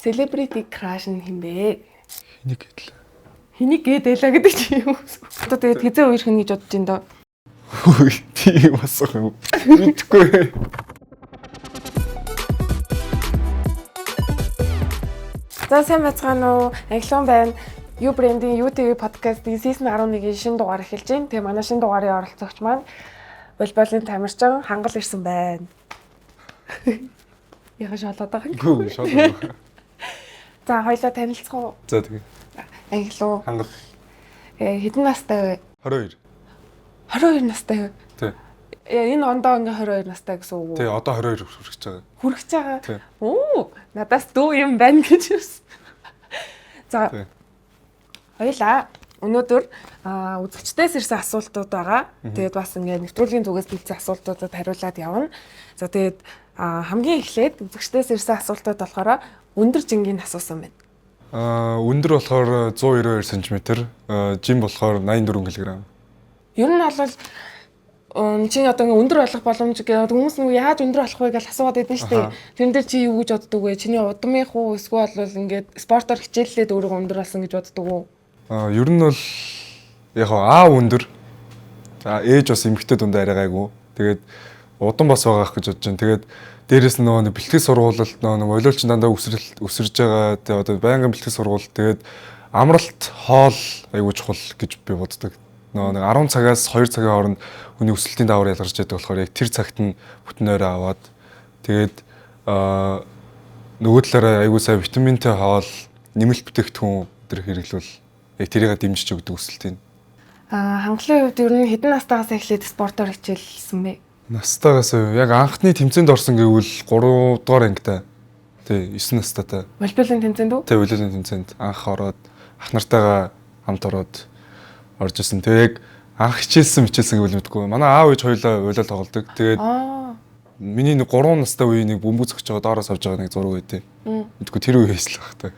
Celebrity crush нь хин бэ? Хэнийг гэдэл. Хэнийг гэдэлээ гэдэг чи юу? Одоо тэгээд хизээ үерх нь гэж бодож ин доо. Тийм асах юм. Мэдгүй. За сайн байцгаана уу? Англиун байна. Юу брендийн UTV подкастын season 11-ийн шинэ дугаар эхэлж байна. Тэгээ манай шинэ дугаарын оролцогч маань волейболын тамирчин хангал ирсэн байна. Яга шалаад байгаа юм. Гүү шалаад. За хоёлоо танилцах уу? За тэгээ. Англиу. Хангал. Хэдэн настай вэ? 22. 22 настай юу? Тий. Энэ ондоо ингээ 22 настай гэсэн үг үү? Тий, одоо 22 хүрэх гэж байгаа. Хүрэх гэж байгаа. Тий. Оо, надаас дүү юм байна гэж юус. За. Тий. Хоёлаа өнөөдөр үзэгчдээс ирсэн асуултууд байгаа. Тэгээд бас ингээ нэвтрүүлгийн зүгээс бэлдсэн асуултуудад хариулаад явна. За тэгээд хамгийн эхлээд үзэгчдээс ирсэн асуултууд болохоор өндөр жингийн асуусан байна. Өндөр болохоор 192 см, жим болохоор 84 кг. Ер нь бол чи одоо ингээ өндөр болох боломж гэдэг хүмүүс нь яаж өндөр болох вэ гэж асууад байдсан шүү дээ. Тэрэн дээр чи юу гэж боддог вэ? Чиний удамынх уу эсвэл бол ингээд спортоор хичээллээд өөрийгөө өндөр болсон гэж боддог уу? Ер нь бол яг аа өндөр. За ээж бас эмэгтэй дундаа арай гайгүй. Тэгээд удан бас байгаах гэж бодож байна. Тэгээд дээрэс нь нөгөө бэлтгэл сургуулалт нөгөө волейболч дандаа өсөрж байгаа. Тэгээд одоо байнгын бэлтгэл сургуулалт тэгээд амралт хоол айгүй чухал гэж би боддог. Нөгөө 10 цагаас 2 цагийн хооронд хүний өсөлтийн даавар ялгарч байдаг болохоор яг тэр цагт нь бүтэн ойроо аваад тэгээд нөгөө талаараа айгүй сайн витаминтэй хоол, нэмэлт бүтээгдэхүүн тэр хэрэглүүл яг тэрийг дэмжиж өгдөг өсөлтийн. Хангалын хувьд ер нь хэдэн настайгаас эхлээд спортоор хичээлсэн бэ? Настайгаас яг анхны тэмцээнд орсон гэвэл 3 дугаар ангитай. Тий, 9 настайтай. Волейболын тэмцээнд үү? Тий, волейболын тэмцээнд анх ороод ах нартайгаа хамт ороод орж исэн. Тэгээ яг анх хичээлсэн гэвэл мэдгүй. Манай аав ээж хоёулаа волейбол тоглодог. Тэгээд миний нэг 3 настай үеийн нэг бөмбөг зөгч байгаа доороос авч байгаа нэг зураг байдیں۔ Мэдгүй тэр үеэс л баг та.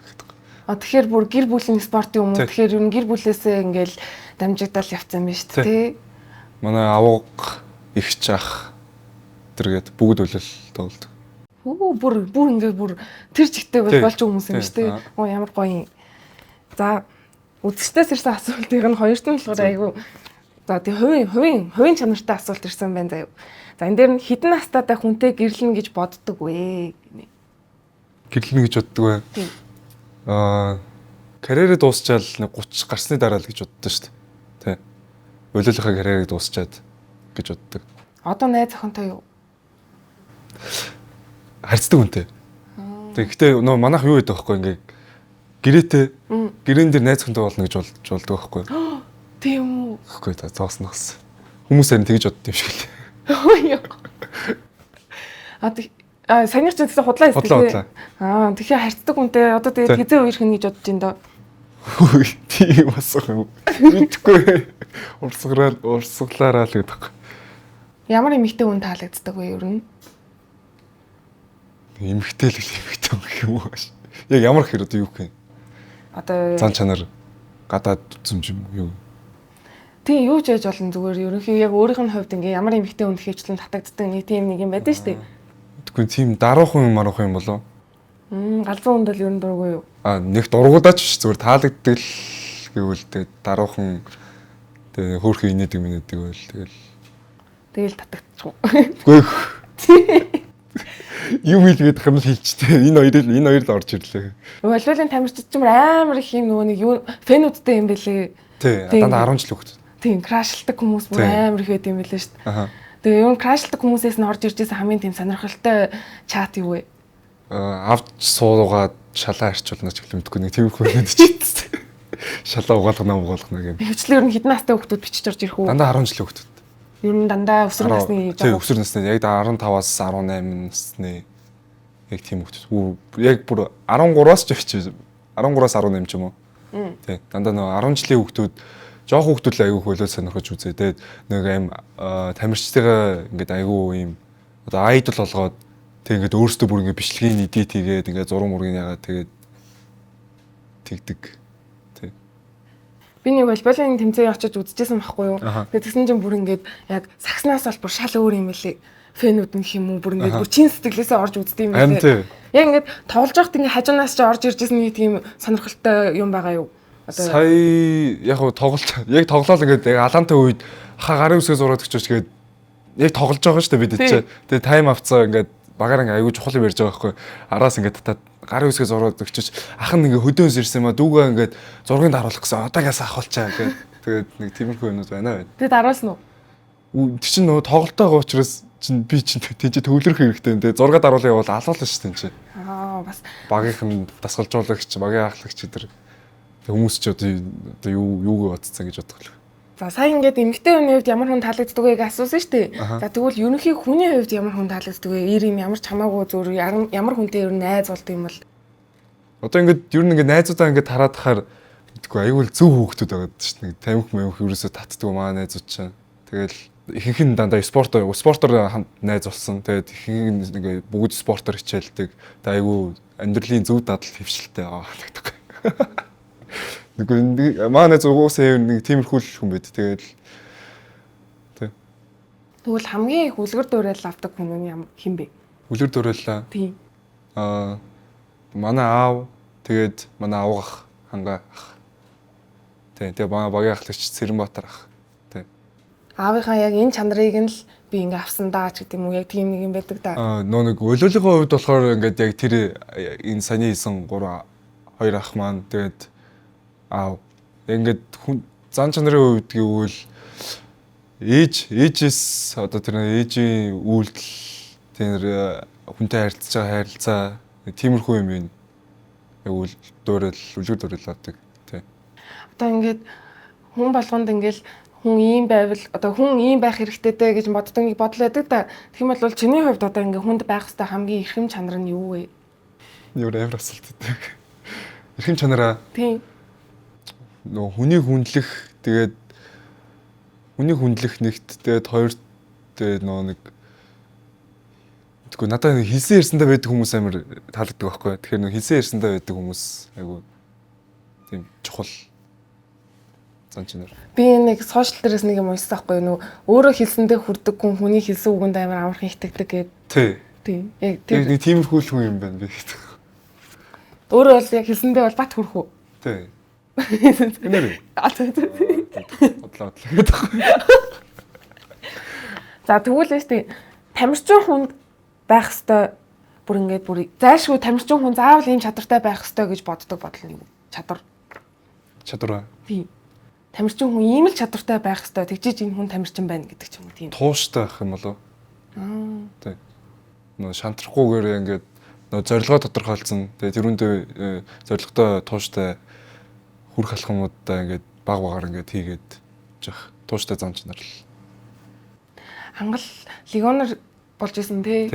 Тэгэхээр бүр гэр бүлийн спортын хүмүүс. Тэгэхээр ер нь гэр бүлээсээ ингээл дамжигдал явцсан юм шүү дээ. Манай авга ихч ах тэргээд бүгд волейбол тоглодог. Бүр ингээ бүр тэр чигтэй волейболч хүмүүс юм шүү дээ. Оо ямар гоё юм. За үзэгчдээс ирсэн асуултыг нь хоёрт нь болохоор айгүй. За тий хувийн чанартай асуулт ирсэн байна заяа. За энэ дээр нь хэдэн настайтай хүнтэй гэрлэн гэж боддог вэ? Гэрлэн гэж боддог бай. Карьерээ дуусчаал нэг 30 гарсны дараа л гэж боддоо шүү дээ. Тий. Волейболынхаа карьерийг дуусчаад гэж боддог. Одоо найз охинтой юу? Харьцдаг үнтэй. Тэгэхдээ нөө манайх юу гэдэг вэ хөөе ингээ гэрээтэй гэрээн дээр найз охинтой болно гэж болдог байхгүй юу? Тийм үү. Тэгэхгүй та зоосноос. Хүмүүс харин тэгж бодд юм шиг л. Санийх ч гэсэн худлаа хэлсэн. Тэгэхээр харьцдаг үнтэй одоо тэгээд хизээ үерх нь гэж бодож ин доо. Тийм асах юм. Мэдгүй. Урсгалаараа л гэдэг. Ямар эмэгтэй хүн таалагддаг вэ ер нь? Эмэгтэй л эмэгтэй гэх юм уу? Яг ямар хэрэг одоо юу гэх юм? Одоо зан чанар гадаад үзмж юм юу? Тийм юу ч яаж болно зүгээр ерөнхийдөө яг өөрийнх нь хувьд ингээ ямар эмэгтэй хүн хэвчлэн татагддаг нэг тийм нэг юм байдаг шүү дээ. Тэгвэл тийм даруухан юм болов? Галзуу хүнд л ер нь дургүй юу? Нэг дургуудаач биш зүгээр таалагддаг л гэвэл тэгээд даруухан тэгээд хөөрхөн инээдэг минэдэг байл тэгэл татагдчих. Үгүй. Юу хэлгээд хамт хэлчихтэй. Энэ хоёр л орж ирлээ. Волейболын тамирчид ч амар их юм нөгөө нэг юу фэнүүдтэй юм бэлээ. Тий, дандаа 10 жил хөвгт. Тийм, крашлдаг хүмүүс бүр амар их байт юм бэлээ шүү дээ. Тэгээ юу крашлдаг хүмүүсээс нь орж ирж байсан хамгийн тийм сонирхолтой чат юу вэ? Авч суугаад шалаа арчуулна ч гэлээ мэдгүй нэг тиймэрхүү байдаг ч. Шалаа угаалгана гэм. Хөвчлөөр нь хэдэн настай хүмүүс бичиж орж ирэх үү? Дандаа 10 жил хөвгт. Ер нь дандаа өсвөр насны жаа. Тийм, өсвөр насны яг 15-аас 18 насны яг тийм хөвгт. Яг бүр 13-аас ч очиж 13-аас 18 ч юм уу. Тийм. Дандаа нэг 10 жилийн хөвгтүүд жоох хөвгтүүд л аягүй хөлөө сонирхож үзээ. Тэгээд нэг аим тамирчдыгаа ингээд аягүй юм одоо айдол болгоод тэг ингээд өөрсдөө бүр ингээд бичлэгийн эдит хийгээд ингээд зураг мургийг ягаад тэгээд тэгдэг. Тий. Би нэг волейболын тэмцээн очиж үзчихсэн байхгүй юу. Тэгээд тэгсэн чинь бүр ингээд яг сагснаас бол бүр шал өөр юм билий. фэнүүд нь хэм үү бүр ингээд бүр чин сэтгэлээсээ орж үздэг юм байна. байна. Яг ингээд тоглож байхад ингээд хажуунаас ч орж ирж ирсэн нэг тийм сонирхолтой юм байгаа юу? Сая яг тоглолт ингээд яг алаантай үед гарын үсгээ зураад өчөөч гээд яг тоглож байгаа шүү дээ бид ч. Тэгээ тайм авцаа ингээд багаар ингээд аягүй чухал юм ярьж байгаа байхгүй. Араас ингээд татаад гарын үсгээ зураад өчөөч ах нь ингээд хөдөөнс ирсэн юм а дүүгээ ингээд зургийг харуулах гэсэн одоогаас авахулчаа гээд тэгээд нэг тиймэрхүү юмнууд байна. Тэгээд араас нь Тэг чинь нөгөө тоглолтойгоо учраас би тийж төвлөрөх хэрэгтэй юм. Тэгээ зураг даруулъя бол алуулна шүү дээ. Бас Багийнхан дасгалжуулагч, багийн ахлагч тэр хүмүүс ч одоо юуг бодцсан гэж бодох л. за сая ингээд эмэгтэй хүний хувьд ямар хүн таалагддаг вэ гэж асуусан шүү дээ. За тэгвэл ерөнхий хүний хувьд ямар хүн таалагддаг вэ? Ир юм ямар ч хамаагүй зөв ямар хүнтэй ер нь найз болд юм бол Одоо ингээд ер нь ингээд найзуудаа ингээд хараад тахаар мэдгүй аюул зөв хөөгтүүд байгаа шүү дээ. Тамхи мэмх ерөөсөө татдаг маа найзууд чинь. Тэгэл ихэнх нь дандаа спортоор хамт найз болсон. Тэгээд ихэнх нь ингээд бүгд спортоор хичээлдэг. Тэгээд аюул амьдралын зөв дадал хөвшилтэй байдаг. Нэг манай зүгөөсөө нэг тиймэрхүү хүн байд. тэгвэл хамгийн их үлгэр дуурайл авдаг хүн нь хэн бэ? Үлгэр дуурайлаа. Тийм. Манай аав тэгээд манай авгах хангаа ах. Тэгээ манай багийн ахлагч Цэрэнбаатар ах. Аавынхаа яг энэ чанарыг нь л би ингээ авсан даа ч гэдэг юм уу яг тийм нэг юм байдаг да. Нөө нэг өлөөлийнхөө хувьд болохоор ингээд яг тэр энэ саний хийсэн 3 2 ах маань тэгээд аав ингээд зан чанарын хувьд гэвэл ээжээс одоо тэр ээжийн үйлдэл тэр хүнтэй харилцаж байгаа харилцаа тиймэрхүү юм байна. Яг үлгэр дуурайл авдаг тий. Одоо ингээд хүн болгонд ингээл хүн ийм байвал одоо хүн ийм байх хэрэгтэйтэй гэж боддог байдаг да. Тийм бол чиний хувьд одоо ингээ хүнд байх хэвээр хамгийн эрхэм чанар нь юу вэ? Юу амар асуулт гэдэг. Эрхэм чанараа. Тийм. Нөө хүний хүндлэх нэгт тэгээд хоёрт тэгээд нөө нэг тэгвэл надад хэлсэн ярьсандаа байдаг хүмүүс амар таалагддаг байхгүй. Тэгэхээр нөө хэлсэн ярьсандаа байдаг хүмүүс айгу тийм чухал зан чанар. Би нэг сошиал дээрээс нэг юм уншсан байхгүй юу? Өөрөө хэлсэндээ хүрдэг хүн хүний хэлсэн үгэнд амар амархан итгэдэг гэдэг. Тий. Тийм. Яг нэг тиймэрхүү хүн юм байна би гэдэг. Өөрөө бол яг хэлсэндээ бол бат хүрэх үү? Тий. Гэнэ. Бодлоо. За тэгвэл л тийм тамирчин хүнд байх хэвээр бүр ингээд бүр зайлшгүй тамирчин хүн заавал ийм чадвартай байх хэвээр гэж боддог бодол нь юу? Чадвар. Тийм. Тамирчин хүн ийм л чадвартай байх хэвээр тэгжиж энэ хүн тамирчин байна гэдэг ч юм уу тийм. Тууштай байх юм болов. Тий. Нөө шантрахгүйгээр ингээд нөө зорилгоо тодорхойлцсон. Тэгээ тэрүүндээ зорилготой тууштай хүрх алхамудаа ингээд баг багаар ингээд хийгээд жах тууштай зам чанар л. Хангал легионер болж исэн тий.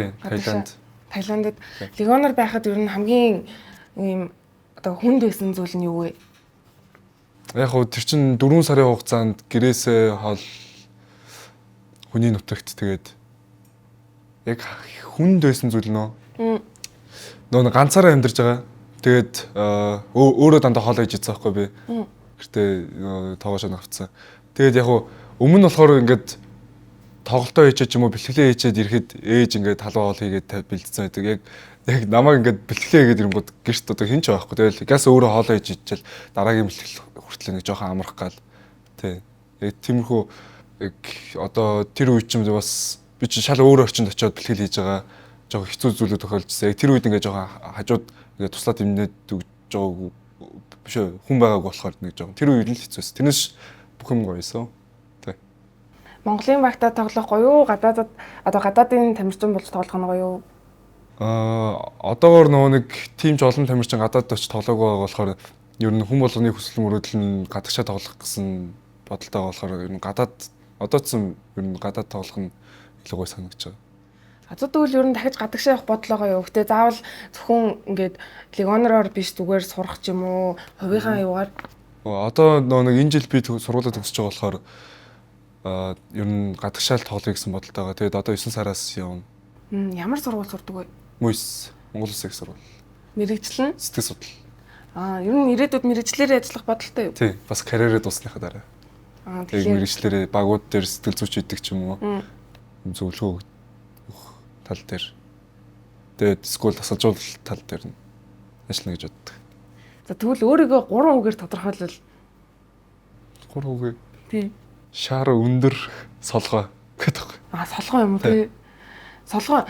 Таиландд легионер байхад ер нь хамгийн ийм одоо хүнд байсан зүйл нь юу вэ? Яг хөө тэр чин 4 сарын хугацаанд гэрээсээ хол хүний нутагт тэгээд яг хүнд байсан зүйл нөө. Нөө ганцаараа амьдарч байгаа. Тэгээд өөрөө дандаа хоол ээж идсэн байхгүй би. Гэртээ тоогоошоо авцсан. Тэгээд яг өмнө нь болохоор ингээд тоглолтоо хийчээ ч юм уу бэлтгэлээ хийчээд ирэхэд ээж ингээд халуун хоол хийгээд бэлдсэн байдаг. Яг намайг ингээд бэлтгэлээ хийгээд ирэнгүүт гэрт одоо хин ч байхгүй. Тэгэл газ өөрөө хоол ээж идчихэл дараагийн бэлтгэл хүртэл нэг жоохон амрах гал. Тий. Яг тиймэрхүү одоо тэр үе чинь бас би чинь шал өөр орчинд очиод бэлтгэл хийж байгаа. Жоохон хэцүү зүйлүүд тохиолдсон. Яг тэр үед ингээд жоохон хажууд ингээд туслаад имнээд өгж байгаагүй биш хүн байгаагүй болохоор нэг жоохон тэр үед л хэцүүс. Тэрнээс бүх юм гоёсон. Тий. Монголын багтаа тоглох гоё юу? Гадаадын тамирчин болж тоглох нь гоё юу? Одоогоор нөгөө нэг тим ч олон тамирчин гадаадд очиж тоглоагүй байгаа болохоор ер нь хүн болгоны хүсэл мөрөөдөл нь гадагшаа тоглох гэсэн бодолтой болохоор ер нь гадаад одоодсон ер нь гадаад тоглох нь илүү гоё санагдаж байгаа. Одоо тэгвэл ер нь дахиж гадагшаа явах бодлогоо юу? Гэтэ заавал зөвхөн ингээд легионероор биш зүгээр сурах ч юм уу, хувийнхаа юугаар. Одоо нэг энэ жил би сургуулаа төгсөж байгаа болохоор ер нь гадагшаал тоглоё гэсэн бодолтой байгаа. Тэгээд одоо 9 сараас явна. Ямар сургууль сурдаг вэ? Мөс Монгол Улсын их сургууль. Мэргэжлэн? Сэтгэл судлал. Ер нь ирээдүйд мэргэжлэрээ ажиллах бодолтой юу? Тий, бас карьерээ дуусныхаа дараа. Тэгэхээр мэргэжлэрээ багууд дээр сэтгэл зүйч идэг ч юм уу. Зөвлөгөө өгөх тал дээр. Тэгээд эсвэл тасалжуулалт тал дээр нь ажиллана гэж боддог. За тэгвэл өөрийгөө 3 үгээр тодорхойлвол 3 үгээ. Тий. Шар өндөр солгоо гэдэг. Солгоо юм уу тий. Солгоо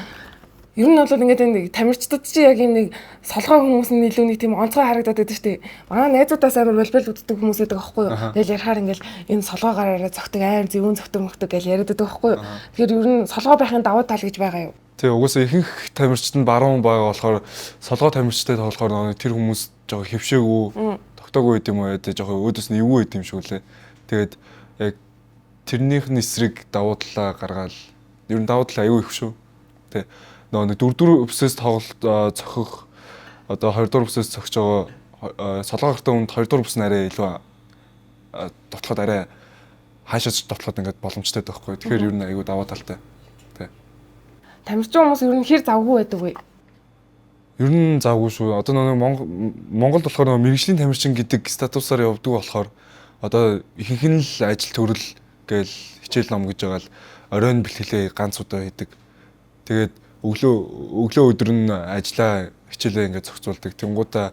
ер нь бол ингээд энэ тамирчдад чи яг юм нэг солгоо хүмүүс нь илүү нэг тийм онцгой харагдаад байдаг шүү дээ. Манай найзуудаас амар болбол үздэг хүмүүс байдаг аахгүй юу. Тэгэл ярихаар ингээд энэ солгоо гараараа зөгтөг амар зөвүүн зөгтөг гэж яриад байдаг аахгүй юу. Тэгэхээр ер нь солгоо байхын давуу тал гэж байгаа юу? Тэгээ угсаа ихэнх тамирчид нь баруун байгаа болохоор солгоо тамирчтай болохоор тэр хүмүүс жоо хөвшөөгөө тогтоогүй байд юм уу яа жоо өөдөөс нь эвгүй байд юм шиг лээ. Тэгээд яг тэрнийх нь эсрэг давуу талаа гаргаад ер нь давуу тал аюу их шүү. Тэ нэг 4 өвсөөс тоглолт цохих одоо 2 дугаар өвсөөс цогч байгаа солгоо гартаа үнд 2 дугаар өвс нь арай илүү дотлоход арай хаашаач дотлоход ингээд боломжтой байхгүй. Тэгэхээр ер нь аюу давуу талтай. Тэ. Тамирчин хүмүүс ер нь хэр завгүй байдаг вэ? Ер нь завгүй шүү. Одоо нэг Монголд болохоор мэргэжлийн тамирчин гэдэг статусаар явдаг болохоор одоо ихэнх нь л ажил төрөл гээл хичээл ном гэж байгаа л оройн бэлтгэлээ ганц удаа хийдэг. Тэгээд өглөө өдөр нь ажиллаа хичээлээ ингээд зохицуулдаг. Тэнгуудаа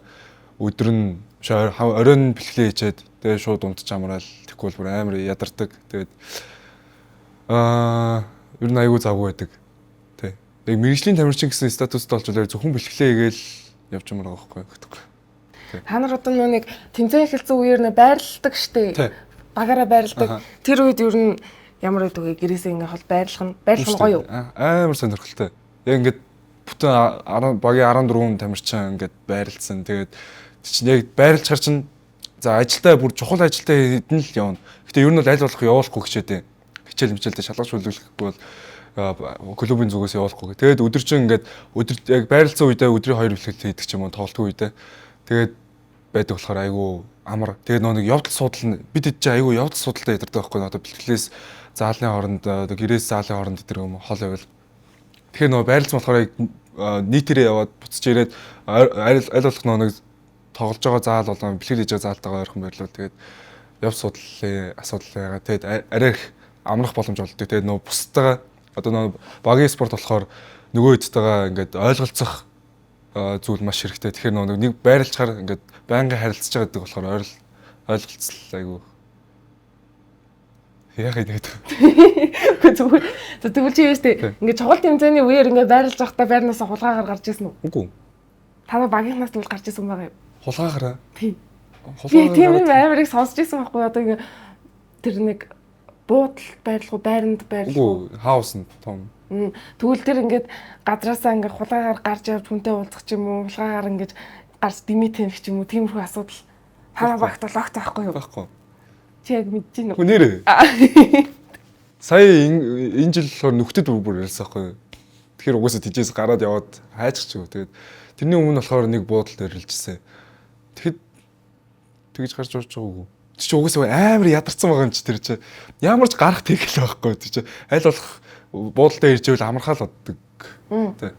өдөр нь оройн бэлтгэлээ хийчээд тэгээд шууд унтж амраал тэгвэл бүр амар ядардаг. Тэгээд ер нь аягүй завгүй байдаг. Тэ. Яг мэргэжлийн тамирчин гэсэн статуст олжуулаад зөвхөн бэлтгэлээ хийгээл явж юмраа байхгүй гэдэг. Та нар одоо нэг тэмцээн эхэлсэн үеэр нэ байрладаг штэ. Багаараа байрладаг. Тэр үед ер нь ямар байдаг вэ? Гэрээсээ ингээ хол байрлах нь гоё юу? Амар сонирхолтой. Яг ингээд бүтэн багийн 14 тамирчин ингээд байрлалсан. Тэгээд чинь яг байрлаж чар чинь за ажилдаа бүр чухал ажилдаа хэдэн л явна. Гэтэ ер нь бол аль болох явуулахгүй хичээдээ. Хичээл мичээлдээ шалгаж хүлээлгэхгүй бол клубын зүгээс явуулахгүй. Тэгээд өдөр чинь ингээд яг байрлалсан үедээ өдрийн 2 бэлтгэл хийдэг ч юм уу тоглолтын үедээ. Тэгээд байдаг болохоор айгүй амар. Тэгээд нэг явдал судал нь бид хэд ч айгүй явдал судалтай ядардаг байхгүй. Одоо бэлтгэлээс заалны хооронд одоо гэрээс заалын хооронд гэдэг юм хол байвал. Тэгэхээр нөгөө байрлалсан болохоор нийтээрээ яваад буцаж ирээд аль болох нэг тоглож байгаа заал болон бэлтгэл хийж байгаа заалтайгаа ойрхон байрлал. Тэгээд яв судлалын асуудал байгаа. Тэгээд арай их амрах боломж олддог. Тэгээд нөгөө бусдаа одоо нөгөө багийн спорт болохоор нөгөө хэдтэйгээ ингээд ойлголцох зүйл маш хэрэгтэй. Тэгэхээр нэг байрлалчаар ингээд байнгын харилцаж байгаа гэдэг болохоор ойлголцол айгүй. Яг ингэ. Тэгвэл чи юустэй ингээд чухал тэмцээний үеэр ингээд байрлаж байхдаа байрнаас хулгаагаар гарч ирсэн үү? Үгүй. Та нар багийнхнаас л гарч ирсэн байгаа юу? Хулгаагаараа. Тий. Тийм амар их сонсч ирсэн байхгүй одоо ингээд тэр нэг буудал байрлах уу байранд байрлах уу? Үгүй, хауснд том. Тэгвэл тэр ингээд гадраасаа ингээд хулгаагаар гарч явж хүнтэй уулзах ч юм уу, хулгаагаар ингээд гарч димитэн гэх юм уу, тиймэрхүү асуудал хаа багт л огт байхгүй юу? Байхгүй. Чи яг мэдэж байна уу? Хөө нэрээ. Сая энэ жил болохоор нөхдөд бүр ярьсан байхгүй юу? Тэгэхээр угаасаа тийчээс гараад яваад хайчих ч юу. Тэгээд тэрний өмнө болохоор нэг буудал дээр ирэлжсэн. Тэгэхэд тэгж гарч урж байгаагүй. Чи ч угаасаа амар ядарсан байгаа юм чи тэр чи. Ямар ч гарах тэгэл байхгүй тий чи. Аль болох буудалтай иржэвэл амархаал боддог. Тий.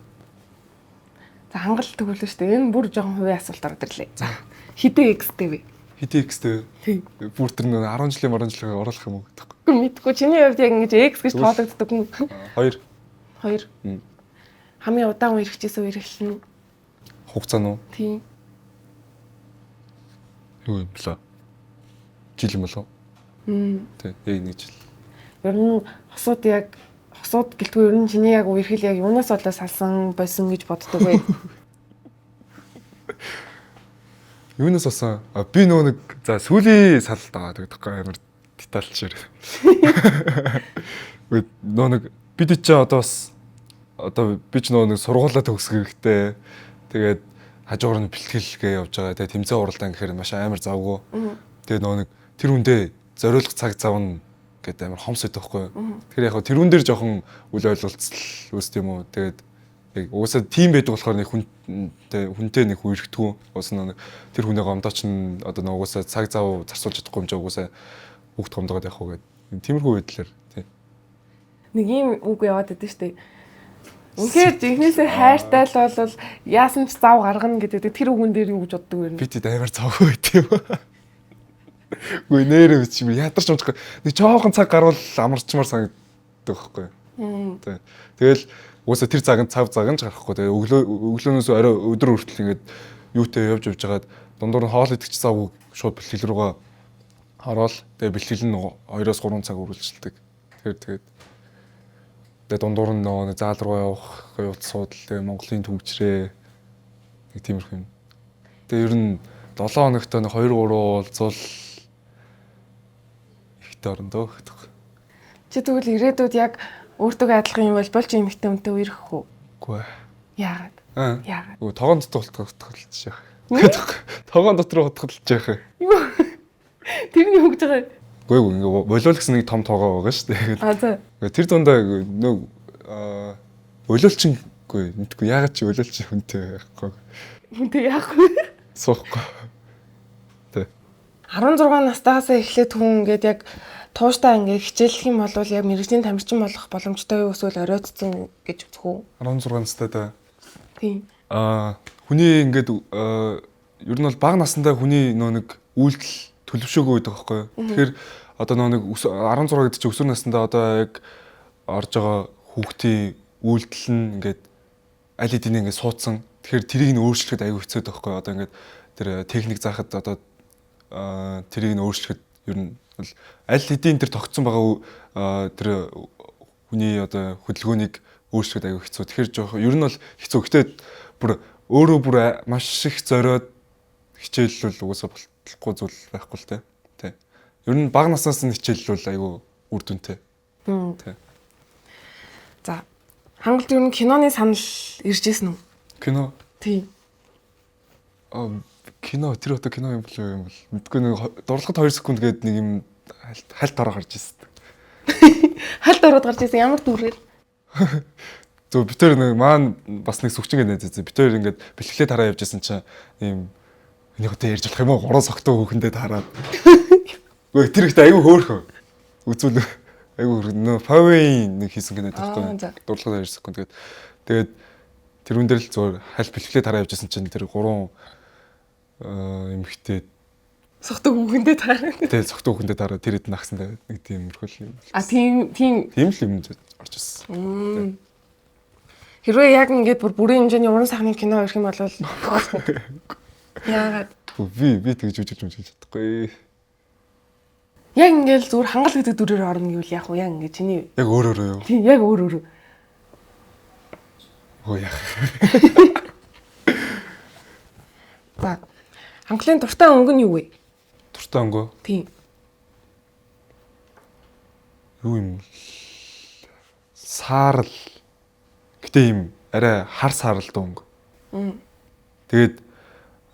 За хангалт төгөлөө шүү дээ. Энэ бүр жоохон хувийн асуулт ороод ирлээ. За хідээ X-тэй вэ? Хідээ X-тэй. Тий. Бүр тэр 10 жилийн оруулах юм уу гэдэггүй. Мэдгүй. Чиний хувьд яг ингэж X гэж тоологддог юм. 2. Хамгийн удаан үе хэрэгжсэн үе эхэлнэ. Хугацаа нь уу? Тий. Юу юм бэлээ? Жил юм болов? Тий, яг 1 жил. Ер нь хосууд гэлтгүй ер нь чиний яг үерхэл яг юунаас болоо салсан байсан гэж боддог бай. Юунаас болсон? Би нэг за сүүлийн салт аваад гэдэггүй амар детальч ярив. Нэг бид чи одоо би ч нэг сургуулаа төгсгөх хэрэгтэй. Тэгээд хажуугаар нь бэлтгэлгээ явж байгаа. Тэгээд тэмцээн уралдаан гэхээр маш амар завгүй. Тэгээд нэг тэр хүндээ зориулах цаг зав нь гэдэг амар хомс байдаг байхгүй юу. Тэгэхээр яг тэр хүн дээр жоохон үл ойлголцол үүсдэг юм уу. Тэгээд яг угаасаа тим байдаг болохоор нэг хүнтэй нэг үерхтгүү. Угаасаа тэр хүнээ гомдооч нь одоо нэг угаасаа цаг зав зарцуулж чадахгүй юм чи угаасаа бүгд гомдоод явах уу гэдэг. Тиймэрхүү байдлаар тий. Нэг юм үг яваад байдаг шүү дээ. Үнэхээр жинхнээсээ хайртай л бол яасан ч зав гаргана гэдэг тэр үгэн дээр юу гэж боддог вэ? Би тэд амар завгүй байт юм. Гүй нэрээ чи ядарч унчих. Нэг жоохон цаг гарвал амарчмаар санагддаг байхгүй юу? Тэ. Тэгэл уусаа тэр цав цагж гарахгүй. Тэгээ өглөөнөөс орой өдөр хүртэл ингээд юутэй явж байгаад дундуур нь хоол идэх цаавгүй шууд бэлтгэл рүүгээ ороод тэгээ бэлтгэл нь 2-3 цаг үргэлжилдэг. Тэгээд тэгээ дундуур нь нөгөө заал руу явах, явуулт суудал тэгээ Монголын төвчрээ нэг тиймэрхүү юм. Тэгээ ер нь 7 хоногт нэг 2-3 уулзвал ихтэй орондоо гэдэг. Чи тэгвэл ирээдүйд яг өөртөө адилхан юм болж юм ихтэй үнтэй үерхэх үү? Үгүй. Яагаад? Яагаад? Үгүй тоогон дотор хутгалж яах. Тоогон дотор хутгалж яах. Юу? Тэрний хөгж байгаа. Үгүй ингээ болиул гэсэн нэг том тоогоо байгаа шүү дээ. За. Тэр дундаа нэг болиулчингүй мэдгүй яагаад чи болиулчин хүнтэй байхгүй. Хүнтэй яах вэ? Суухгүй. Тэ. 16 настайгаас эхлээд хүн ингээд яг тууштай ингээд хичээлэх юм бол яг мэрэгжлийн тамирчин болох боломжтой юу эсвэл оройтцсон гэж үзэх үү? 16 настай да. Тийм. Хүний ингээд ер нь бол бага насндаа хүний нэг үйлдэл төлөвшөөгөө байдаг байхгүй юу? Тэгэхээр одоо нэг 16 гэдэг чинь өсвөр наснда одоо яг орж байгаа хүүхдийн үйлдэл нь ингээд аль хэдийн ингээд суудсан. Тэгэхээр тэрийг нь өөрчлөхөд аюу хэцүү байхгүй юу? Одоо ингээд тэр техник заахад одоо тэрийг нь өөрчлөхөд ер нь аль хэдийн тэр тогтсон байгаа тэр хүний одоо хөдөлгөөнийг өөрчлөхөд аюу хэцүү. Тэгэхээр жоох ер нь бол хэцүү. Гэхдээ бүр өөрөө бүр маш их зориод хичээллэл угаасаа болохгүй зүйл байхгүй л тэ. Ер нь бага наснаас нь хичээллэл аюу үр дүнтэй. Тэ. За. Хангалт ер нь киноны санал ирж ирсэн үү? Кино. Тийм. Кино тэр одоо кино юм болов юм бол мэдгүй нэг дурлахад 2 секунд гээд нэг юм хальт ороо гарч ирсэн. Хальт ороод гарч ирсэн ямар дүрээр? Зөв битэр нэг маань бас нэг сүгчин гэдэг найз. Битэр ингээд бэлтгэлээ тараа явж исэн чинь ийм энийг одоо ярьж болох юм уу? 3 согтоо хүүхэндээ тараад. Гэхдээ тэр ихтэй аюу хөөхөө. Үзүүл аюу нөө Фавийн нэг хийсэн кино таахгүй. Дурлахад 2 секунд гээд тэгээд тэрүүн дээр л зөв хальт бэлтгэлээ тараа явж исэн чинь тэр 3 эмхтэй согтоо хүүхэндээ тараа. Тэгээд согтоо хүүхэндээ тараа тэр хэд нагсандаа нэг тийм мөрхөл юм. Тийм л юм орж ирсэн. Хэрвээ яг ингээд бүрийн хэмжээний уран сайхны кино ирэх юм бол яагаад би тэгж үжиж чадахгүй. Яг ингээд зүгээр хангал гэдэг дүрээр орно гэвэл яах вэ? Яг ингээд чиний яг өөрөөрөө юу? Тийм яг өөрөөрөө. Яах. За. Хангалын дуртай өнгө нь юу вэ? Дуртай өнгө? Тийм. Юу юм? Саарл. Гэтэ юм арай хар саарл өнгө. Тэгээд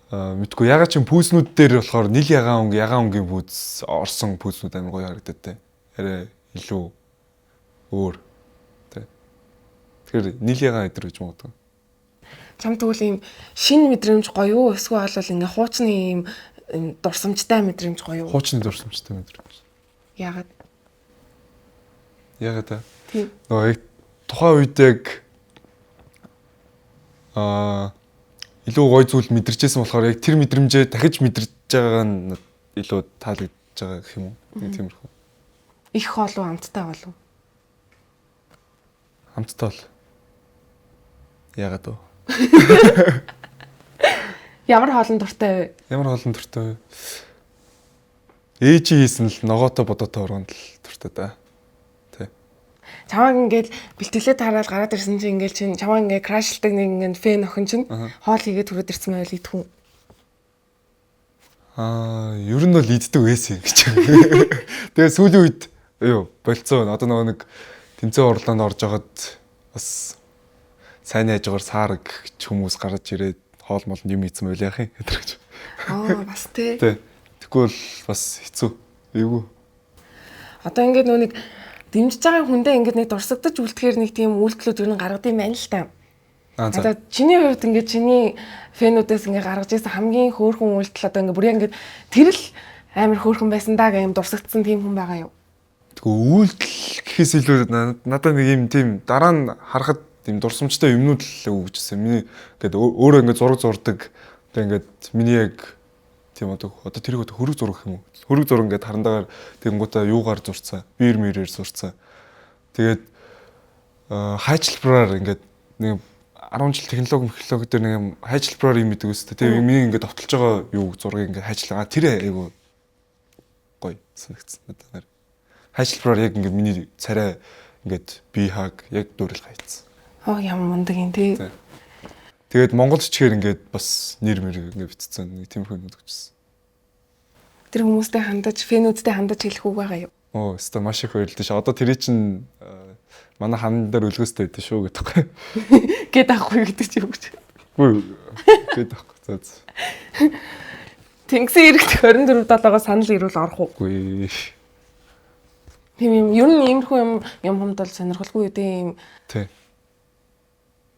мэдгүй ягаад ч пүүснүүд дээр болохоор нийл ягаан өнгийн пүүз орсон пүүснүүд амар гоё харагдаад те. Арай илүү өөр. Тэгэхээр нийл ягаан өдр гэж магадгүй. Чам тэгвэл ийм шин мэдрэмж гоё юу? Эсвэл бол ингээ хуучны ийм дурсамжтай мэдрэмж гоё юу? Хуучны дурсамжтай мэдрэмж. Яагаад? Яагаад та? Тийм. Нөгөө яг тухайн үед яг илүү гоё зүйл мэдэрчээсэн болохоор яг тэр мэдрэмжээ дахиж мэдэрч байгаа нь илүү таалагдж байгаа гэх юм уу? Нэг тиймэрхүү. Их хоолоо амттай болов. Амттай бол. Яагаад вэ? Ямар хоолн дуртай вэ? Ямар хоолн дуртай вэ? Ээжи хийсэн л ногоотой бодоотой урганд л дуртай да. Чамаг ингээд бэлтгэлээ тараал гараад ирсэн чинь ингээд чинь чамаг ингээд крашлдаг нэг ингээд фэн охин чинь хоол хийгээд түрээд ирсэн байл идэх үү? Ер нь бол иддэг байсан гэж. Тэгээ сүүлийн үед болцоо одоо нэг тэмцээн орлоонд орж агаад бас сайн хажуугаар саарг ч хүмүүс гарч ирээд хоол молнд юм ийцэн байл яах юм гэж. Бас тий. Тэгвэл бас хэцүү. Эйгүү. Одоо ингээд нэг дэмжиж байгаа хүндээ ингээд нэг дурсагдаж үлдэхээр нэг тийм үйлдэлүүд ер нь гаргадаг юм байна л та. Одоо чиний хувьд ингээд чиний фэнүүдээс ингээд гаргаж ирсэн хамгийн хөөрхөн үйлдэл одоо ингээд бүр ингээд тэр л амар хөөрхөн байсан даа гэх юм дурсагдсан тийм хүн байгаа юу? Тэгвэл үйлдэл гэхээс илүү надад нэг юм тийм дараа нь харахад тийм дурсамжтай юмнууд л өгчсэн. Миний ингээд өөрөө ингээд зураг зурдаг. Одоо ингээд миний яг тийм одоо тэрийг одоо хөрөг зурах юм уу? Хөрөг зураг ингээд харандагаар тэгэнгүүтээ юугаар зурцаа, биер мэрээр зурцаа. Тэгээд хайчилбараар ингээд нэг 10 жил технологи дээр нэг хайчилбараар юм идэг өстэй. Тэгээ миний ингээд авталж байгаа юу зургийг ингээд хайчлаа. Тэр айгу гоё санагдсан надад. Хайчилбараар яг ингээд миний царай ингээд би хаг яг дүүрэл хайцсан. Ямар мундаг юм тий. Тэгээд Монголд чихээр ингээд бас нэр мэр ингээд битцсэн нэг тиймэрхүү юм өгчсэн. Тэр хүмүүстэй хандаж, фэнүүдтэй хандаж хэлэх үг байгаа юу? Өстой маш их баярлалаа ш. Одоо тэр чинь манай хан дээр өлгөөстэй байдсан шүү гэдэгхгүй. Гэт ахгүй гэдэг чи юу гэж. Үгүй гэт ахгүй. За. Тэнгисийн иргэд 24/7-оос санал ирүүл орох уу? Үгүй. Тийм юм. Ер нь иймэрхүү юм хумд бол сонирхолгүй үү тийм. Тий.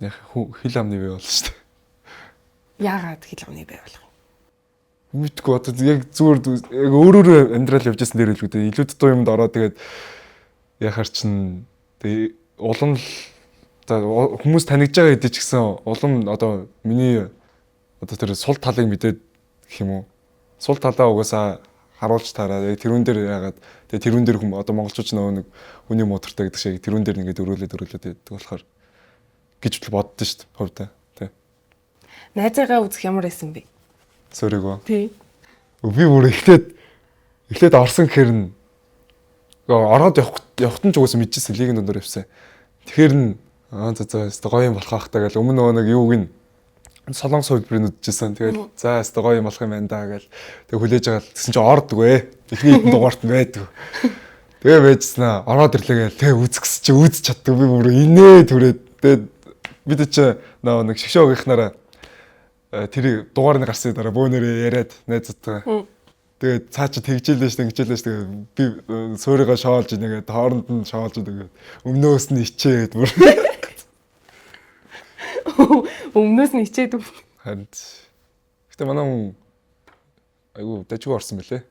Яг хил амны бай болно шүү дээ. Яагаад хил амны бай болох юм? Мэдгүй одоо яг зүгээр яг өөрөөрөө амьдрал явж байсан дээр л үү. Илүү дутуу юмд ороод тэгээд яхаар чин тэгээд улам л хүмүүс танигж байгаа хэдий ч гэсэн улам одоо миний одоо тэр сул талыг мэдээд гэх юм уу. Сул талаа угаасаа харуулж таараа. Тэрүүн дээр яагаад тэгээд тэрүүн дээр хүмүүс одоо монголчууд нөгөө нэг хүний муутартай гэдэг шиг тэрүүн дээр ингээд өрөөлөд байдаг болохоор гэж боддоо шүү дээ хувьдаа. Тий. Найзаагаа үзэх ямар байсан бэ? Сөрөгөө. Тий. Би бүр эхлээд орсон гэхээр нь ороод явахт нь ч угаасаа мэдчихсэн лигийн дундор явсан. Тэгэхээр нь за гоё юм болох ахтаа гэл өмнө нөгөө нэг юуг нь солонгос хөлбөрийг үдчихсэн. Тэгээд за гоё юм болох юм байна да гэл тэг хүлээж байгаа л тэгсэн чинь ордгоо. Эхний хэдэн дугаарт нь байдаг. Тэгээ байжсан аа ороод ирлээ гээл тэг үзэхс чи үзэж чаддаг би бүр инээ түрээд тэгээд бид чи нэг шгшөөгийнхнараа тэр дугаар нь гарсны дараа бөөнөрөө яриад найзуудтайгаа. Тэгээд цаа чи тэгжээлээш тэгээд би суурийгаа шоолж нэгээд хооронд нь шоолж нэгээд өмнөөс нь ичээд бүр. Өмнөөс нь ичээд үү? Харин. Гэтэ манай хүн айгу дажгүй орсон мөлий.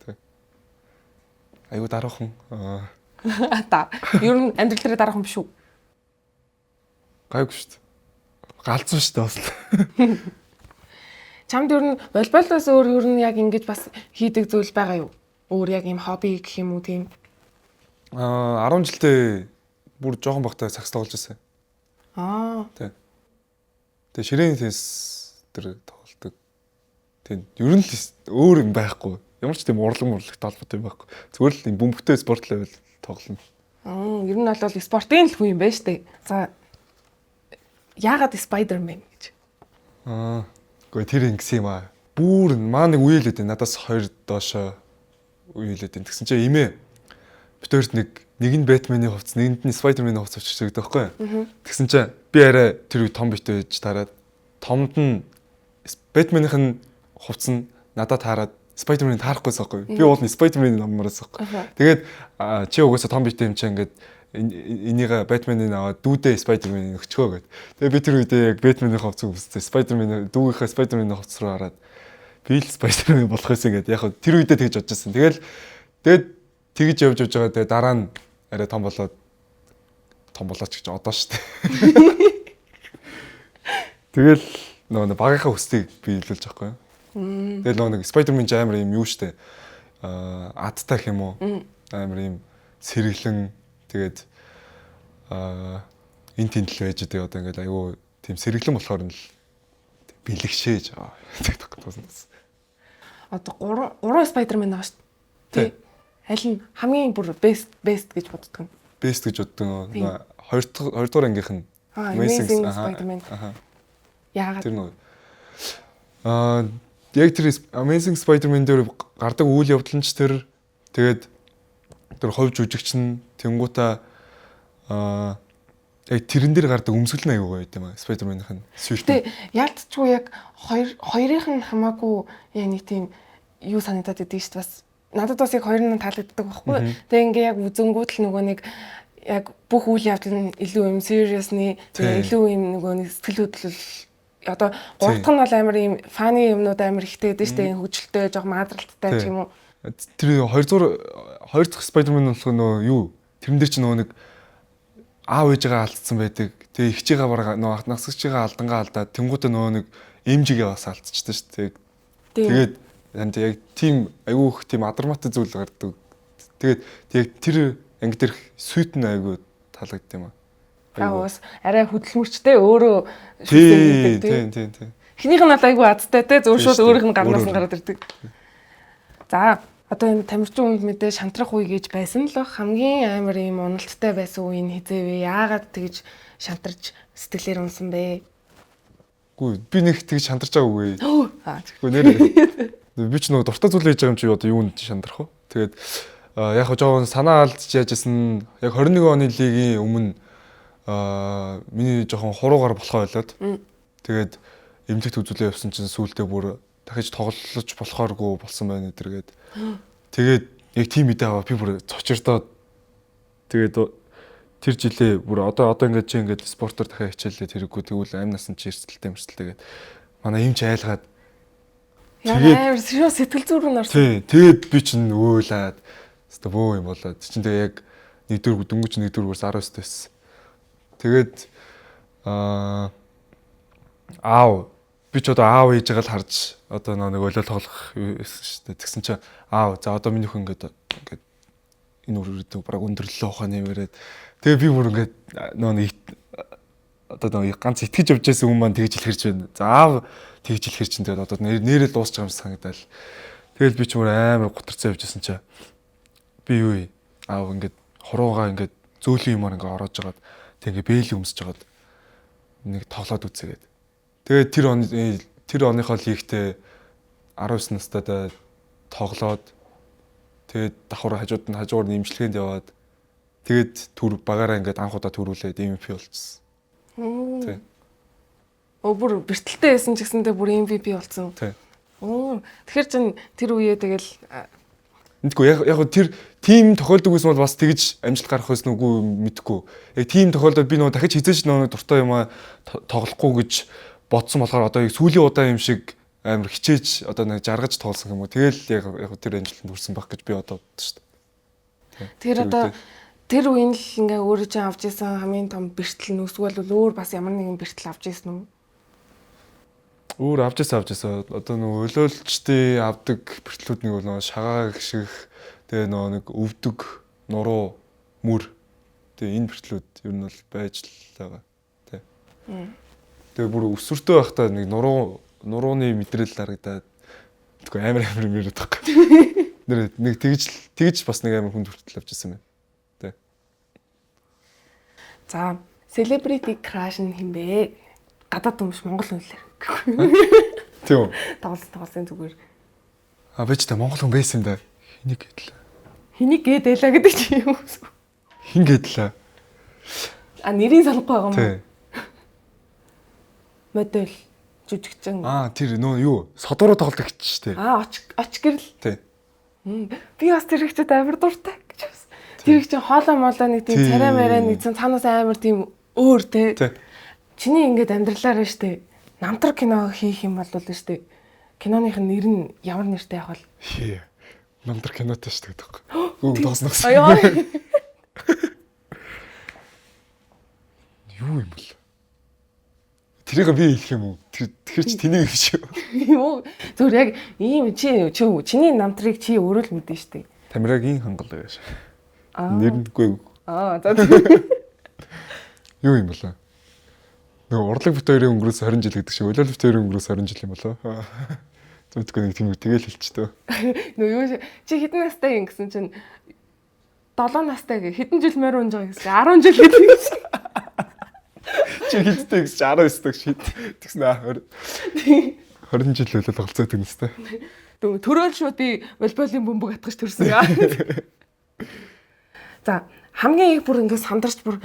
Тэг. Айгу дараахан. Ер нь амьдрал дээр дараахан биш үү? Гайгүй шүү дээ. Галзуу шүү дээ бас. Чамд ер нь волейболоос өөр ер нь яг ингэж бас хийдэг зүйл байгаа юу? Өөр яг юм хобби гэх юм уу тийм? 10 жилдээ бүр жоохон багтаа сакс тоглож байсан. Тий. Тэгээ ширээний теннис тэр тоглолдог. Тийм. Ер нь л өөр юм байхгүй. Ямар ч тийм урлагтай толботой юм байхгүй. Зүгээр л юм бөмбөгтэй спорт левел тоглоно. Ер нь бол спортын л хүн юм байна штэ. За яагаад Spider-Man гэж? Гэхдээ тэр ингэсэн юм аа. Бүр маа нэг үеэлээд надаас 2 доошоо үеэлээд. Тэгсэн чинь имээ. Бид хоёрт нэг нь Batman-ы хувцас, нэгэнд нь Spider-Man-ы хувцас авчирдаг байхгүй. Тэгсэн чинь би арай тэр үе том битээ байж тараад томд нь Batman-ийн хувцас нь надад таарад Spider-Man-ыг таарахгүйсэн байхгүй. Би уул нь Spider-Man-ыг наммараас байхгүй. Тэгээд чи угаасаа том битээ юм чи ингээд энийгээ Batman-ыг аваад дүүдээ Spider-Man-ыг өгчгөө гэд. Тэгээ би тэр үедээ яг Batman-ийн хувцас үзсэн. Spider-Man дүүгийнхээ Spider-Man-ийн хувцас руу хараад би л Spider-Man болох байсан гэд. Яг тэр үедээ тэгж бодож байсан. Тэгээд тэгж явж байгаа. Тэгээ дараа нь арай том болоод ч гэж одоо шүү дээ. Тэгэл нөгөө багийнхаа хүслийг би илүүлж байгаа юм. Тэгэл нөгөө Spider-Man амар юм юу штэ. Адтай гэх юм уу? Амар юм сэргэлэн тэгээд энэ тэнтэл байж дээ одоо ингээд айгүй тийм сэргэлэн болохоор нь л бэлгшээж байгаа. Тэгдэг туснаас. Одоо 3 Spider-Man байгаа шүү дээ. Аль нь хамгийн бүр best гэж боддог юм? Best гэж боддог. 2 дугаар ангийнх нь Amazing Spider-Man. Яагаад? Тэр нөгөө яг тэр Amazing Spider-Man дээр гардаг үйл явдал нь ч тэр тэгээд тэр ховж үжигч нь тэнгуутаа яг тэрэн дээр гардаг өмсгөл нь аягүй гоё юм аа Spider-Man-ийн сүйт. Тэ яалтчгүй яг хоёрынх нь хамаагүй яг нэг тийм юу санагдаад идэв шүү дээ бас. Надад бас яг хоёр нь таалагддаг байхгүй. Тэгээ ингээ яг үзэнгүүт л нөгөө нэг яг бүх үйл явдал нь илүү юм seriously илүү юм нөгөө нэг сэтгэл хөдлөл одоо гуравдах нь бол амар юм фаны юмнууд амар ихтэй байдаг шүү дээ хөгжилтэй жоох мадралттай ч юм уу. Тэр 2 дахь Spider-Man болох нөгөө юу тэрэн дээр чи нөгөө нэг аав ээжигээ алдсан байдаг. Тэгээ ихчигээ бараг нөгөө насгчигээ алдангаа алдаад тэнгуүтэ нөгөө нэг эмжигээ бас алдчихсан шүү дээ. Тэгээд яг тийм айгүйх тийм адармаатай зүйл гардаг. Тэгээд яг тэр анги дээрх сүйт нь айгүй таалагддаг юм аа. бас арай хөдөлмөрчтэй өөрөө Тийм. Хинийх нь айгүй азтай те зөв шууд өөрийнх нь гарнаас нь гараад ирдэг. За одоо энэ тамирчин хүнд мэдээ шантрах үе гэж байсан л хамгийн амар юм уналттай байсан үе нь хизээ вэ? Яагаад тэгж шантарч сэтгэлээр унсан бэ? Үгүй би нэг тэгж шантарч байгаагүй. Үгүй нэр би ч нөгөө дуртай зүйл хийж байгаа юм чи одоо юунд шантрах вэ? Тэгээд яг жоохон санаа алдж яажсэн яг 21 оны лигийн өмнө миний жоохон хуруугаар болохоо ойлоод тэгээд эмнэлэгт үзүүлээ явсан чинь сүүлдээ бүр дахиж тоглож болохооргүй болсон байна гэдэргээд тэгээд яг тийм мэдээ аваа би бүр цочирдоод тэгээд тэр жилээ бүр одоо ингээд чи ингээд спортоор дахиад хичээлээ тэрэггүй тэгвэл амнаас нь чи эрсдэлтэй манай эмч айлгаад яа serious сэтгэл зүйн рүү орсон. Тэгээд би чинь өөлаад өстө бөө юм болоод чинь тэгээ яг дөнгөж 1-р курс 19 байсан. Тэгээд аав би ч одоо аав хийж байгаа л харж одоо нэг олиол тоглох байсан шүү дээ. Тэгсэн чинь аав за одоо миний хүн ингээд энэ үрээд баг өндөрлөлөө ухааны юмрээд тэгээ би бүр ингээд одоо ганц итгэж явж байсан хүн маань тэгж илэрч байна. За аав тэгж илэрч чинь тэгээд одоо нэрэл дуусч байгаа юм санагдал. Тэгэл би ч мөр амар гутарцсан явж байсан чинь би юу вэ? Аав ингээд хуруугаа ингээд зөөлөн юмар ингээд ороож жагаад тэг ингээд бээл өмсөж жагаад нэг тоглоод үзээгээд. Тэгээд тэр оныхоо лигтээ 19 настайдаа тоглоод тэгээд давхар хажуугаар нь имжлэгэнд яваад тэгээд түр багаараа ингээд анх удаа төрүүлээд MVP болчихсон. Тий. Бүр бэртэлтэй байсан ч гэсэндээ бүр MVP болсон. Тий. Тэгэхээр чин тэр үеэ тэгэл мэдгүй яг тэр тим тохиолдог байсан бол бас тэгж амжилт гарах байсан үгүй мэдгүй. Яг тим тохиолдод би нөгөө дахиж хизээж нөгөө дуртай юмаа тоглохгүй гэж бодсон болохоор одоо яг сүүлийн удаа юм шиг амар хичээж одоо нэг жаргаж тоглосон юм уу. Тэгэл яг тэр амжилтанд хүрсэн байх гэж би одоо боддоо шүү дээ. Тэр одоо тэр үеийн л ингээ өөрөө чинь авч исэн хамгийн том бэртэл нүсгэл бол өөр бас ямар нэгэн бэртэл авч исэн үү? Өөр авч исэн. Одоо нөгөө өлөөлчдийн авдаг бэртлүүд нэг бол нөгөө шагаа гişх тэгээ нөгөө нэг өвдөг нуруу мөр тэгээ энэ бэртлүүд ер нь бол байж л байгаа. Тэ. Тэгээ бүр өсвөртэй байхдаа нэг нурууны мэдрэл харагдаад тэггүй амар юм яриад байхгүй. Нэг тэгж бас нэг амар хүнд хүртэл авч исэн байна. Тэ. За, celebrity crush нь хэм бэ? Гадаад хүмүүс Монгол үнэлэр. Тийм үү? Тоглосон зүгээр. Би ч та Монгол хүн байсан юм да. Хэнийг гэдэлээ гэдэг чи юм уу? Хин гэдлээ. Нэрийг санахгүй байгаа юм уу? Тий. Модель жүжигчин. Тэр нөө юу? Содороо тоглох гэж штэ. Оч гэрэл. Тий. Би бас тэр ихтэй амар дуртай гэж бас. Тэр их чинь хоолой молоо нэг тийм царай мараа нэг цаанаас амар тийм өөр те. Чиний ингээд амьдралаараа штэ. Намтраг кино хийх юм бол штэ. Киноных нь нэр нь ямар нэртэй явах вэ? Намтраг кинотой штэ гэдэг. Үг тоосноос. Юу юм бол? Тэрийг би хэлэх юм уу? Тэгэхээр чи тэнийг хэлж юу? Зүгээр яг ийм чиний намтрыг чи өөрөө л мэдэн штэ. Тамирагийн хангал гэж. Нэрнэгүй. За. Юу юм болоо? Нөгөө урлаг бит хоёрын өнгөрөөс 20 жил гэдэг шиг уйлал бит хоёрын өнгөрөөс 20 жил юм болоо. Зүгтгүй нэг тийм тэгэл хэлчихтөө. Нөгөө юу чи хэдэн настай юм гэсэн чинь 7 настай гэ хэдэн жил морь унж байгаа гэсэн 10 жил гэдэг юм шиг. Чи хэдтэй гэж 19 гэж шийд. Тэгсэн аа 20 жил болоо тоглоцоо гэдэг нэстэй. Төрөөл шууд би волейболын бөмбөг атгаж төрсөн. За хамгийн их бүр ингээд сандарч бүр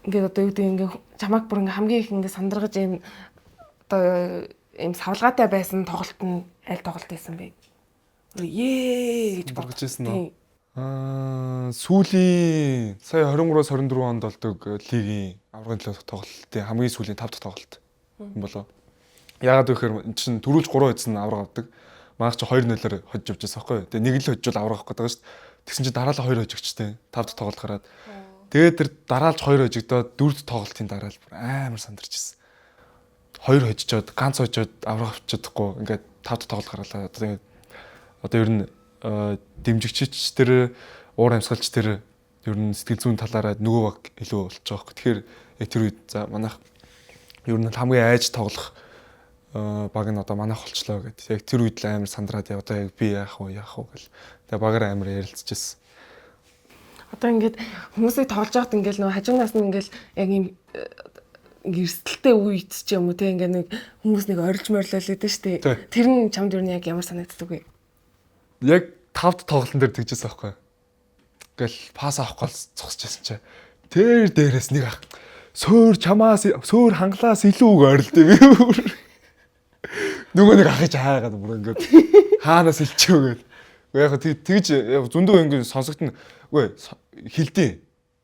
ингээд одоо юу гэдэг ингээд чамааг бүр ингээд хамгийн их ингээд сандаргаж ийм савлгаатай байсан тоглолт нь аль тоглолт байсан бэ? Гэж бодож ирсэн үү? Сүүлийн сая 23-аас 24 онд болдог лигийн аврагын тоглолтын хамгийн сүүлийн 5 дахь тоглолт юм болоо. Яагаад гэхээр эн чинь төрүүлж 3 хэдсэн авраг авдаг. Маах чи 2-0-оор хожиж явж байсан байхгүй. Тэгээ нэг л хожижвол авраг авах гэдэг шүү дээ. Тэгсэн чинь дараалал 2 хожигчтэй. 5 дахь тоглолт гараад. Тэгээд тэр дараалж 2 хожигдоод 4 дахь тоглолтын дараа л амар сандарч ирсэн. 2 хожижоод ганц хожоод авраг авчихдаггүй. Ингээд 5 дахь тоглолт гаргалаа. Одоо ер нь дэмжигчч тэр уур амьсгалч тэр ер нь сэтгэл зүйн талаараа нөгөө баг илүү болж байгаа хэрэг. Тэгэхээр Яг тэр үед за манайх ер нь хамгийн айж тоглох баг нь одоо манайх болчлоо гэдэг. Яг тэр үед л амар сандраад одоо яг би яах вэ гэл. Тэгээ багаар амар ярилцчихсэн. Одоо ингээд хүмүүсийг тоглож байхад ингээд нөө хажуунаас нь ингээд яг юм эрсдэлтэй үед ч юм уу те ингээд нэг хүмүүс нэг орилж морлол гэдэг шүү дээ. Тэр нь чамд юу яг ямар санагддаг вэ? Яг 5-д тоглолтын дээр тэгжсэн байхгүй. Ингээл пас авах гол зогсчихсан чи. Тэр дээрээс нэг ах суур хангалаас илүү үг орилд юм. Нөгөө нэг ахиж хаагаад бүр ингээд хаанаас илчээ гээд. Яг тэгж зөндөө ингээд сонсогдно. Үгүй хилдэ.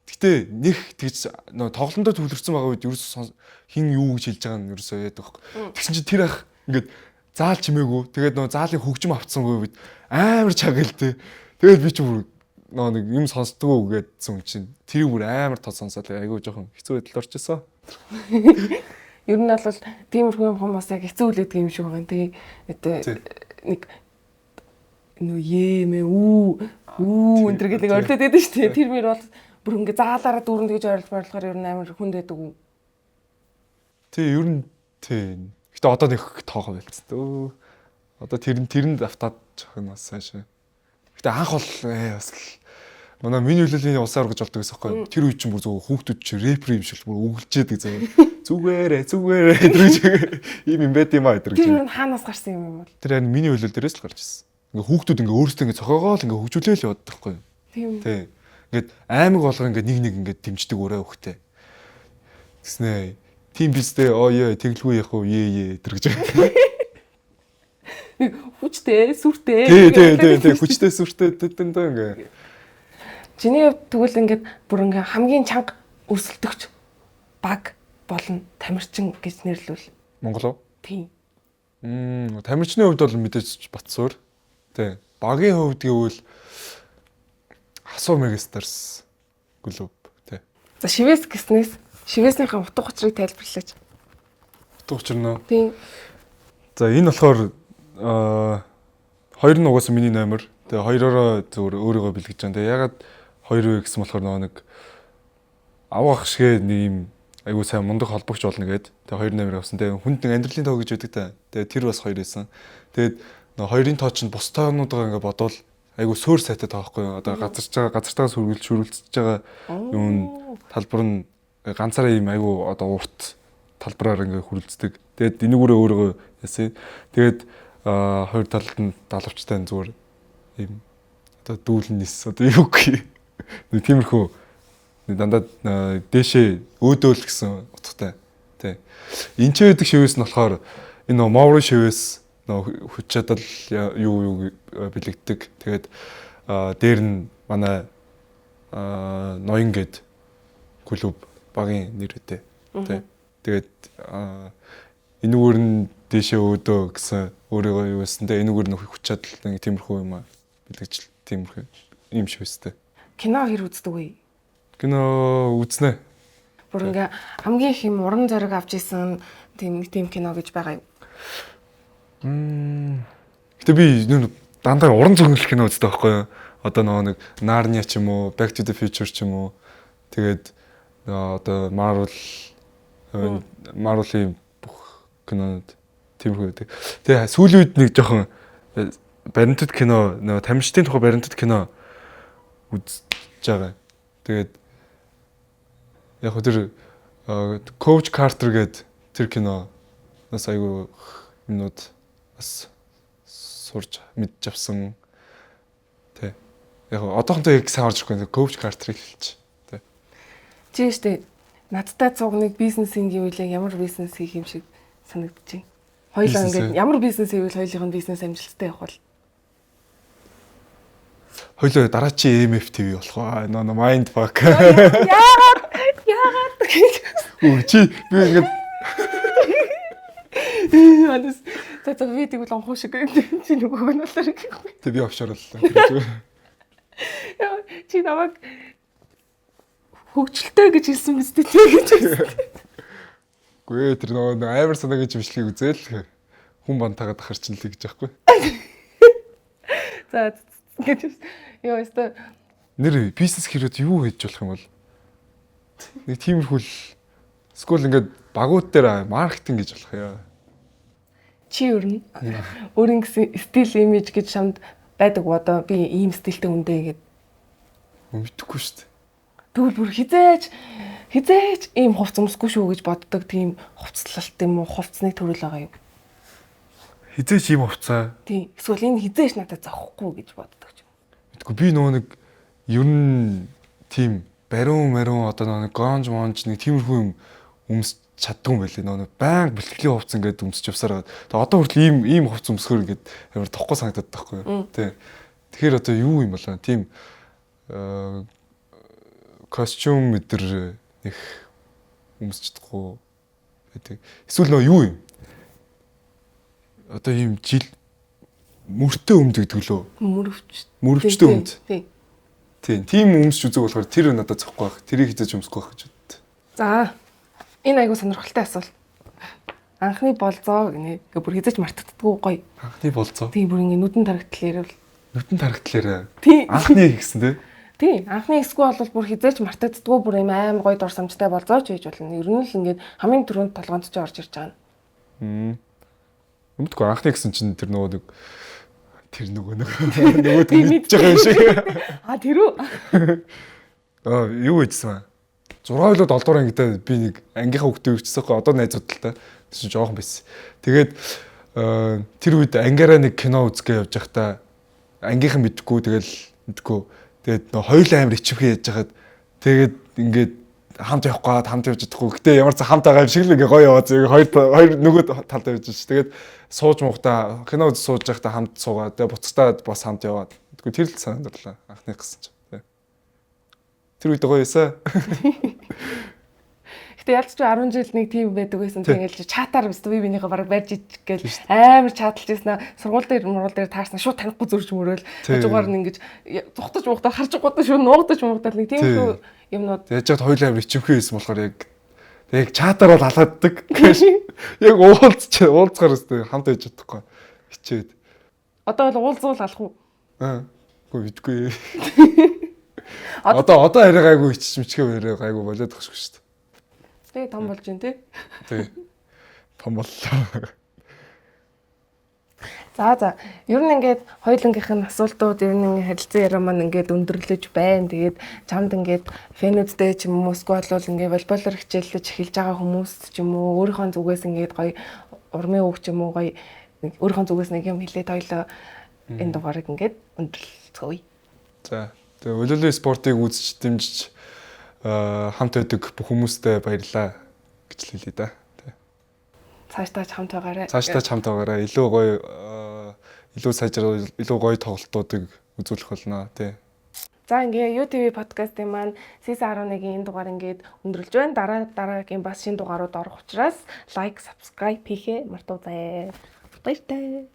Гэтэ нэг тэгж тоглолтондоо төвлөрсөн байгаа үед ерөөс хин юу гэж хэлж байгаа нь ерөөсөө яадаг байхгүй. Тэгсэн чинь тэр ах ингээд заал чимээгүй. Тэгээд нөгөө заалын хөгжим авцсангүй үед амар чагалдээ. Тэгээд би ч бүр нэг юм сонсдгоо гэдсэн юм чинь тэр бүр амар тод сонсоод айгүй жоохон хэцүү байдалд орчихсон. Ер нь бол тиймэрхүү юм хүмүүс яг хэцүү л гэдэг юм шиг байгаа. Тэгээ нэг нөө емэ үү энэ төр гэдэг ордод байдаг шүү дээ. Тэр мөр бол бүр ингээ заалаараа дүүрэн тэгж ойрлох бодлохоор ер нь амар хүнд байдаг үү? Тий, ер нь тий. Гэтэ одоо нэг тоохоо байлцсан. Одоо тэрэнд автаад жоохон бас сайшаа. Гэтэ анх бол бас манай миний хөлөлийн усаар гэж болдог гэсэн байхгүй. Тэр үе чинь бүр зөв хүүхдүүд чи рэпер юм шиг бүр өгөлжээд гэж зүгээрээ гэж ийм юм байт юм аа гэдэг. Тэр нь хаанаас гарсан юм бол? Тэр харин миний хөлөл дээрээс л гарч ирсэн. Ингээ хүүхдүүд ингээ өөрсдөө ингээ цохоогоо л ингээ хөгжүүлээл яваад байхгүй. Тийм. Тий. Ингээд аймаг болгоо ингээ нэг ингээ дэмждэг өрөө хөхтэй. Тэснэ. Тим бистэй яа тэглгүй яах вэ тэр гэж. Хүчтэй, сүртэй. Тий. Хүчтэй, сүртэй тэтэндээ ингээ. Чиний хувьд тэгвэл ингээд бүр ингээ хамгийн чанга өрсөлдөгч баг болон тамирчин гэж нэрлэвэл Монгол уу? Тийм. Тамирчны хувьд бол мэдээж Батсуур. Тий. Багийн хувьд гэвэл Хасуу Мегастарс клуб тий. За шивээс гэснээс шивээснийхээ утга учирыг тайлбарлаач. Утга учир нь. Тийм. За энэ болохоор хоёр нь угаасаа миний номер. Тэгээ хоёроо зөвөр өөрийгөө бэлгэж байгаа. Тэгээ ягаад хоёр вэ гэсэн болохоор нэг авах шигээ нэг юм айгуу сайн мундаг холбогч болно гээд тэгээ хоёр номер авсан. Тэгээ хүнд нэг амьдралын тоо гэж байдаг та. Тэгээ тэр бас хоёр байсан. Тэгээд хоёрын тоо чинь бус тоонуудаа ингээ бодвол айгуу суур сайтай таахгүй юу. Одоо газартаа шүрүүлж байгаа юм талбар нь ганцаараа юм айгуу одоо урт талбараар ингээ хүрэлцдэг. Тэгээд энэгүүрээ өөрийгөө яасан. Тэгээд хоёр талд нь далавчтай зүгээр юм одоо дүүлнэс одоо юу гэх юм. Тиймэрхүү дандаа дээшээ өөдөөл гэсэн утгатай. Тий. Энд ч байдаг шивээс нь болохоор энэ Моврын шивээс хүч чадал юу бэлэгддэг. Тэгээд дээр нь манай ноён гээд клуб багийн нэртэй. Тий. Тэгээд энэгээр нь дээшээ өөдөө гэсэн өөрийгөө юу гэсэн. Тэгээд энэгээр нь хүч чадал нэг тиймэрхүү юм бэлэгжил тиймэрхүү юм шивэстэй. Кино хэр үздэг вэ? Кино үзнэ. Бүр ингээ хамгийн их юм уран зориг авч исэн тийм кино гэж байгаа юм. Гэтэ би дандаа уран зөгнөл кино үздэг байхгүй юу? Одоо нэг Narnia ч юм уу, Back to the Future ч юм уу. Тэгээд одоо Marvel-ийн бүх кинонууд тиймэрхүү байдаг. Тэгээ сүүлийн үед нэг жоохон баримтат кино, тамирчдын тухай баримтат кино үзэж байгаа. Тэгээд яг тэр Coach Carter гээд тэр кино нас айгу минут бас сурж мэдж авсан. Тэ. Яг одоохондоо яг сайн орж ирэхгүй Coach Carter-ыг хэлчих. Тэ. Чи штэ надтай цуг нэг бизнес хийвэл ямар бизнес хийх юм шиг санагдчих. Хоёулаа ингээд ямар бизнес хийвэл хоёулынх нь бизнес амжилттай явах бол. Хоёулаа дараачийн EMF TV болох аа. Mind fuck. Яагаад гэж. Чи би ингээд Анас за видео л онхоо шиг чи нөгөө нь болоо гэхгүй. Тэг би офшорлоо. Яа чи намайг хөгжилтэй гэж хэлсэн мэт тий гэж хэлсэн. Гүй тэр нөгөө амар санаагийн жимшлийг үзээл хүн бантаагаад харчинлээ гэж аахгүй. За гэж ёо нэр бизнес хэрэг юу хийж болох юм бол нэг тиймэрхүү Эсвэл ингээд багууд дээр маркетинг гэж болох яа. Чи юу нэ? Өөрийн стил имиж гэж чамд байдаг уу? Одоо би ийм стилтэй хүндээ гэдэг. Мэдхгүй шүү дээ. Тэгвэл бүр хизээч ийм хувц өмсөхгүй шүү гэж боддог тийм хувцлалт юм уу? Хувцсны төрөл байгаа юм. Хизээч ийм хувцаа. Тийм. Эсвэл энэ хизээч надад зовхгүй гэж боддог ч юм. Мэдгүй би нөгөө нэг ер нь тийм бариун одоо нөгөө гонж нэг тиймэрхүү юм өмсч чаддгүй юм байлээ. Нөгөө баян бэлтгэлийн хувцс ингээд өмсч явсараа. Тэгээ одоо хүртэл ийм хувцс өмсөхөр ингээд амар тохгүй санагдаад байхгүй юу? Тий. Тэгэхээр одоо юу юм болоо? Тийм костюм мэдэр их өмсч чадахгүй байдаг. Эсвэл нөгөө юу юм? Одоо ийм жил мөртөө өмдөг төлөө. Мөрөвчтэй өмд. Тийм өмсч үзэг болохоор тэр надад зохгүй байх. Тэрийг хизээж өмсөхгүй байх гэж боддог. За. Энэ айгуу сонирхолтой асуулт. Анхны болзоо гинэ. Ингээ бүр хизээж мартагддаггүй гоё. Анхны болзоо. Тийм бүр ингээ нүдэн тарагтлал ярил. Нүдэн тарагтлаараа. Тийм. Анхны гэсэн тий. Тийм. Анхны хэсгүү бол бүр хизээж мартагддаггүй бүр юм аим гоё дурсамжтай болзооч хийж болно. Ер нь л ингээ хамгийн түрүүнд толгоонд ч орж ирж байгаа нь. Өмнөдгөө анхны гэсэн чинь тэр нөгөө мэдж байгаа юм шиг. Тэр үү? Юу хийжсэн бэ? 6 хөлөө 7 дугаар ангидаа би нэг ангийнхаа хүүхдээ өгчсөн хөө одоо найзууд л та. Тэр чинь жоохон байсан. Тэгээд тэр үед ангиараа нэг кино үзгээ явж байхдаа ангийнхан мэдхгүй тэгээд нөө хоёулаа амар ичвхий яаж хахад тэгээд ингээд хамт явахгүй хамт явж чадахгүй. Гэтэ ямар ч хамт байгаа юм шиг л ингээ гоё яваад хоёр нөгөө талд явж ш. Тэгээд сууж муухта кино үз сууж байхдаа хамт суугаад тэгээд буцтаа бас хамт яваад. Тэр л санагдарлаа анхны гэсэн чинь. Тэр үед гоё эсэ. Гэтэ ялц ч 10 жил нэг тийм байдаг байсан. Тэгэл чатаар биз би бинийхээ бараг барьж идэх гээл амар чаталж ирсэн. Сургууль дээр таарсан шууд танихгүй зурж мөрөөл. Хажуугаар нь ингэж зүхтаж муухтаа харж гудаа шууд нуугдаж муухтаа нэг тийм юмнууд. Яаж ч хоёулаа амар ичимхээ байсан болохоор яг чатаар бол алгаддаг. Яг уулзгаар өстэй хамт байж чадахгүй. Хичээд. Одоо бол уулзуул алах уу? Үгүй бидгүй. Одоо арай гайгүй ичмичгээ арай гайгүй болоод тахшгүй шүү дээ. Тэгээ том болж байна тий. Тий. Том боллоо. За. Ер нь ингээд хоёулангийнх нь асуултууд ер нь харилцан яриа маань ингээд өндөрлөж байна. Тэгээд чамд ингээд фэнүүдтэй ч юм уу эсвэл бол ингээд волейболоор хичээллэж эхэлж байгаа хүмүүст ч юм уу өөрийнхөө зүгээс ингээд гоё урмын үг ч юм уу гоё өөрийнхөө зүгээс нэг юм хэлээд хоёлоо энэ дугаарыг ингээд өндөрлөцгөөе. За. Тэгээ волейбол спортыг үзэж дэмжиж хамт байдаг бүх хүмүүстээ баярлалаа гэж хэлье да. Цаашдаа хамт байгаарай. Илүү гоё илүү сайжрал илүү гоё тоглолтуудыг үзүүлэх болно тий. За ингээ YouTube подкастын маань season 11-ийн энэ дугаар ингээд өндөрлж байна. Дараагийн бас шинэ дугаарууд орох учраас лайк, subscribe хийхээ мартаоцай. Баяртай.